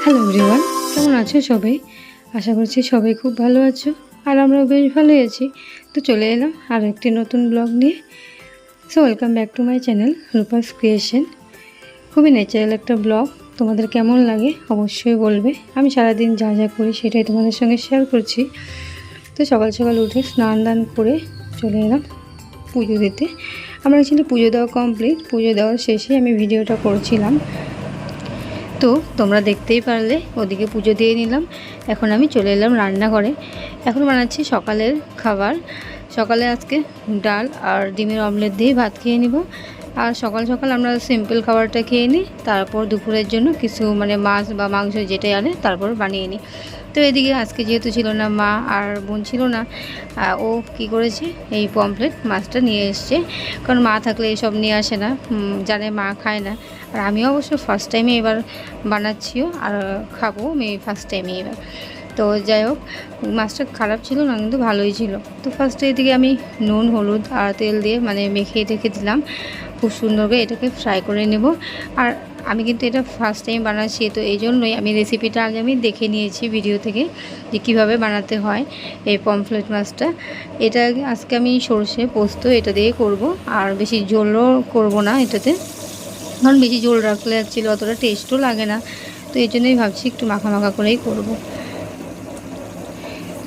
Hello everyone, কেমন আছো সবাই? আশা করছি সবাই খুব ভালো আছো, আর আমরাও বেশ ভালোই আছি। তো চলে এলাম আরও একটি নতুন ব্লগ নিয়ে। So welcome back to my channel Rupa's creation. খুবই ন্যাচারাল একটা ব্লগ, তোমাদের কেমন লাগে অবশ্যই বলবে। আমি সারাদিন যা যা করি সেটাই তোমাদের সঙ্গে শেয়ার করছি। তো সকাল সকাল উঠে স্নান দান করে চলে এলাম পুজো দিতে। আমার অ্যাকচুয়ালি পুজো দেওয়া কমপ্লিট, পুজো দেওয়ার শেষে আমি ভিডিওটা করছিলাম। তো তোমরা দেখতেই পারলে ওদিকে পুজো দিয়ে নিলাম। এখন আমি চলে এলাম রান্নাঘরে। এখন বানাচ্ছি সকালের খাবার। সকালে আজকে ডাল আর ডিমের অমলেট দিয়ে ভাত খেয়ে নিব। আর সকাল সকাল আমরা সিম্পল খাবারটা খেয়ে নিই, তারপর দুপুরের জন্য কিছু মাছ বা মাংস যেটাই আনে তারপর বানিয়ে নিই। তো এদিকে আজকে যেহেতু ছিল না, মা আর বোন ছিল না, ও কি করেছে, এই পমফ্রেট মাছটা নিয়ে এসছে। কারণ মা থাকলে এসব নিয়ে আসে না, জানে মা খায় না। আর আমিও অবশ্য ফার্স্ট টাইমে এবার বানাচ্ছিও আর খাবো আমি ফার্স্ট টাইমে এবার। তো যাই হোক, মাছটা খারাপ ছিল না, কিন্তু ভালোই ছিল। তো ফার্স্টে এদিকে আমি নুন হলুদ আর তেল দিয়ে মেখে রেখে দিলাম। খুব সুন্দর করে এটাকে ফ্রাই করে নেব। আর আমি কিন্তু এটা ফার্স্ট টাইম বানাচ্ছি, তো এই জন্যই আমি রেসিপিটা আগে আমি দেখে নিয়েছি ভিডিও থেকে যে কীভাবে বানাতে হয় এই পমফ্রেট মাছটা। এটা আজকে আমি সরষে পোস্ত এটা দিয়ে করব, আর বেশি ঝোলও করব না এটাতে, কারণ বেশি ঝোল রাখলে অ্যাকচুয়ালি অতটা টেস্টও লাগে না। তো এই জন্যই ভাবছি একটু মাখা মাখা করেই করব।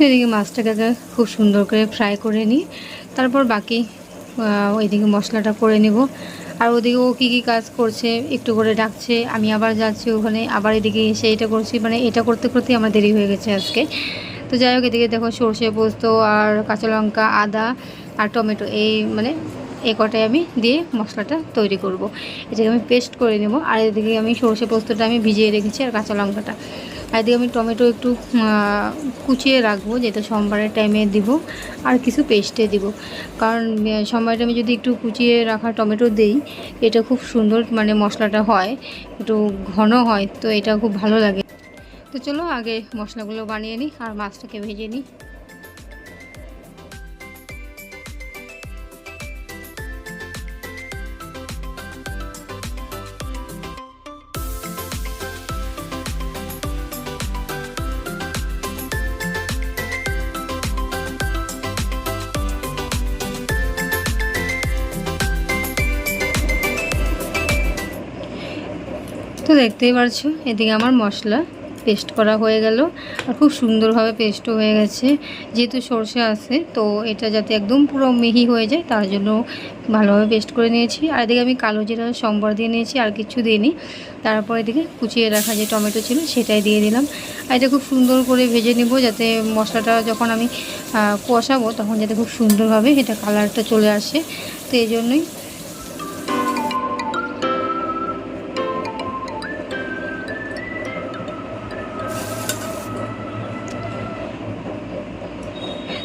এদিকে মাছটাকে খুব সুন্দর করে ফ্রাই করে নিই, তারপর বাকি ওইদিকে মশলাটা করে নেব। আর ওদিকে ও কী কী কাজ করছে একটু করে ডাকছে, আমি আবার যাচ্ছি ওখানে, আবার এদিকে এসে এটা করছি, এটা করতে করতেই আমার দেরি হয়ে গেছে আজকে। তো যাই হোক, এদিকে দেখো সর্ষে পোস্ত আর কাঁচা লঙ্কা আদা আর টমেটো এই কটাই আমি দিয়ে মশলাটা তৈরি করব। এটাকে আমি পেস্ট করে নেব। আর এদিকে আমি সর্ষে পোস্তটা আমি ভিজিয়ে রেখেছি আর কাঁচা লঙ্কাটা। আর এদিকে আমি টমেটো একটু কুচিয়ে রাখবো, যেটা সোমবারের টাইমে দিব। আর কিছু পেস্টে দিব, কারণ সোমবারের টাইমে যদি একটু কুচিয়ে রাখা টমেটো দেই, এটা খুব সুন্দর মশলাটা হয়, একটু ঘন হয়, তো এটা খুব ভালো লাগে। তো চলো আগে মশলাগুলো বানিয়ে নিই আর মাছটাকে ভেজে নিই। তো দেখতেই পারছো এদিকে আমার মশলা পেস্ট করা হয়ে গেল, আর খুব সুন্দরভাবে পেস্টও হয়ে গেছে। যেহেতু সরষে আছে, তো এটা যাতে একদম পুরো মিহি হয়ে যায় তার জন্য ভালোভাবে পেস্ট করে নিয়েছি। আর এদিকে আমি কালো জিরা সম্বর দিয়ে নিয়েছি, আর কিছু দিইনি। তারপর এদিকে কুচিয়ে রাখা যে টমেটো ছিল সেটাই দিয়ে দিলাম। আর এটা খুব সুন্দর করে ভেজে নেব, যাতে মশলাটা যখন আমি কষাবো তখন যাতে খুব সুন্দরভাবে এটা কালারটা চলে আসে। তো এই জন্যই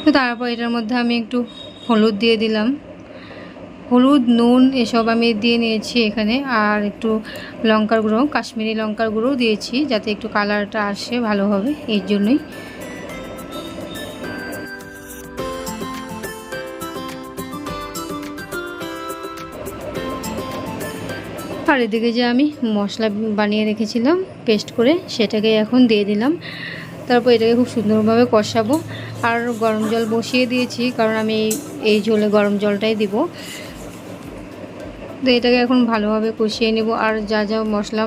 তো তারপর এটার মধ্যে আমি একটু হলুদ দিয়ে দিলাম, হলুদ নুন এসব আমি দিয়ে নিয়েছি এখানে। আর একটু লঙ্কার গুঁড়ো, কাশ্মীরি লঙ্কার গুঁড়োও দিয়েছি, যাতে একটু কালারটা আসে ভালোভাবে, এই জন্যই। আর এদিকে যে আমি মশলা বানিয়ে রেখেছিলাম পেস্ট করে, সেটাকে এখন দিয়ে দিলাম। তারপর এটাকে খুব সুন্দরভাবে কষাবো। আর গরম জল বসিয়ে দিয়েছি, কারণ আমি এই ঝোলে গরম জলটাই দিব। তো এটাকে এখন ভালোভাবে কষিয়ে নেব। আর যা যা মশলা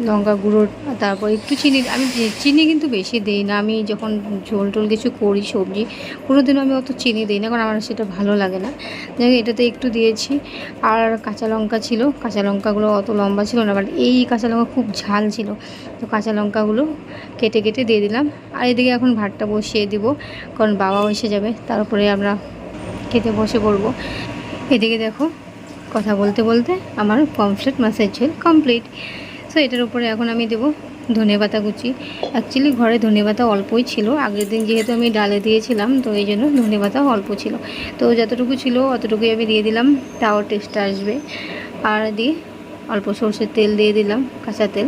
লঙ্কা গুঁড়ো, তারপর একটু চিনি, আমি চিনি কিন্তু বেশি দিই না। আমি যখন ঝোল টোল কিছু করি সবজি, কোনোদিনও আমি অত চিনি দিই না, কারণ আমার সেটা ভালো লাগে না। যাই এটাতে একটু দিয়েছি। আর কাঁচা লঙ্কা ছিল, কাঁচা লঙ্কাগুলো অত লম্বা ছিল না, বাট এই কাঁচা লঙ্কা খুব ঝাল ছিল, তো কাঁচা লঙ্কাগুলো কেটে কেটে দিয়ে দিলাম। আর এদিকে এখন ভাতটা বসিয়ে দিব, কারণ বাবাও এসে যাবে, তারপরে আমরা খেতে বসে পড়বো। এদিকে দেখো, কথা বলতে বলতে আমার পমফ্রেট মাছের ঝোল কমপ্লিট। সো এটার উপরে এখন আমি দেবো ধনেপাতা কুচি। অ্যাকচুয়ালি ঘরে ধনেপাতা অল্পই ছিল, আগের দিন যেহেতু আমি ডালে দিয়েছিলাম, তো এই জন্য ধনেপাতা অল্প ছিল। তো যতটুকু ছিল অতটুকুই আমি দিয়ে দিলাম, তাও টেস্টটা আসবে। আর দিয়ে অল্প সরষের তেল দিয়ে দিলাম, কাঁচা তেল,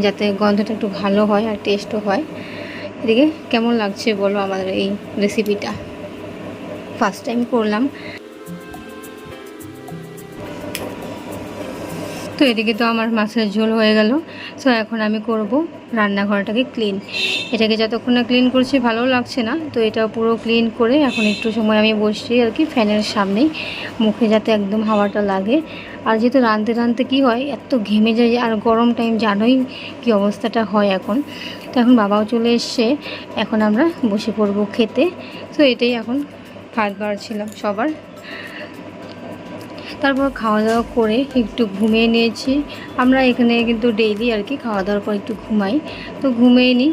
যাতে গন্ধটা একটু ভালো হয় আর টেস্টও হয়। এদিকে কেমন লাগছে বলো আমাদের এই রেসিপিটা, ফার্স্ট টাইম করলাম। তো এদিকে তো আমার মাছের ঝোল হয়ে গেল। সো এখন আমি করব রান্নাঘরটাকে ক্লিন। এটাকে যতক্ষণ না ক্লিন করছি ভালো লাগছে না, তো এটা পুরো ক্লিন করে এখন একটু সময় আমি বসছি আর কি ফ্যানের সামনেই, মুখে যাতে একদম হাওয়াটা লাগে। আর যেহেতু রাঁধতে রাঁধতে কী হয়, এত ঘেমে যায়, আর গরম টাইম জানোই কী অবস্থাটা হয় এখন। তো এখন বাবাও চলে এসছে, এখন আমরা বসে পড়বো খেতে। তো এটাই এখন ভাত বাড়ছিলাম সবার। তারপর খাওয়া দাওয়া করে একটু ঘুমিয়ে নিয়েছি। আমরা এখানে কিন্তু ডেইলি আর কি খাওয়া দাওয়ার পর একটু ঘুমাই, তো ঘুমিয়ে নিই।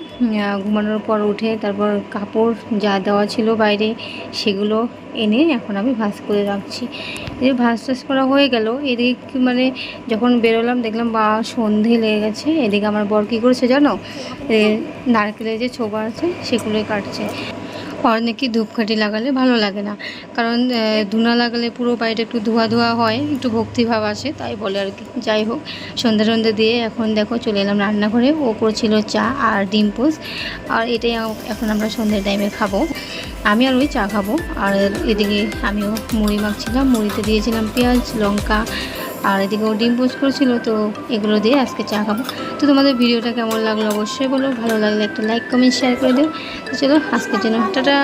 ঘুমানোর পর উঠে তারপর কাপড় যা দেওয়া ছিল বাইরে সেগুলো এনে এখন আমি ভাঁজ করে রাখছি। এই ভাঁজ টাজ করা হয়ে গেল। এদিকে মানে যখন বেরোলাম দেখলাম বা সন্ধে লেগে গেছে। এদিকে আমার বর কী করেছে জানো, নারকেলের যে ছোবা আছে সেগুলোই কাটছে। আর নাকি ধূপকাঠি লাগালে ভালো লাগে না, কারণ ধুনা লাগালে পুরো বাড়িটা একটু ধোয়া ধোয়া হয়, একটু ভক্তিভাব আসে, তাই বলে আর কি। যাই হোক, সন্ধ্যা দিয়ে এখন দেখো চলে এলাম রান্নাঘরে। ও করেছিল চা আর ডিম পোস্ট, আর এটাই এখন আমরা সন্ধ্যের টাইমে খাবো। আমি আর ওই চা খাবো। আর এদিকে আমিও মুড়ি মাখছিলাম, মুড়িতে দিয়েছিলাম পেঁয়াজ লঙ্কা, আর এদিকে ও ডিম পোস্ট করেছিল, তো এগুলো দিয়ে আজকে চা খাবো। তো তোমাদের ভিডিওটা কেমন লাগলো অবশ্যই বলো, ভালো লাগলে একটা লাইক কমেন্ট শেয়ার করে দিও। তো চলো আজকের জন্য টাটা।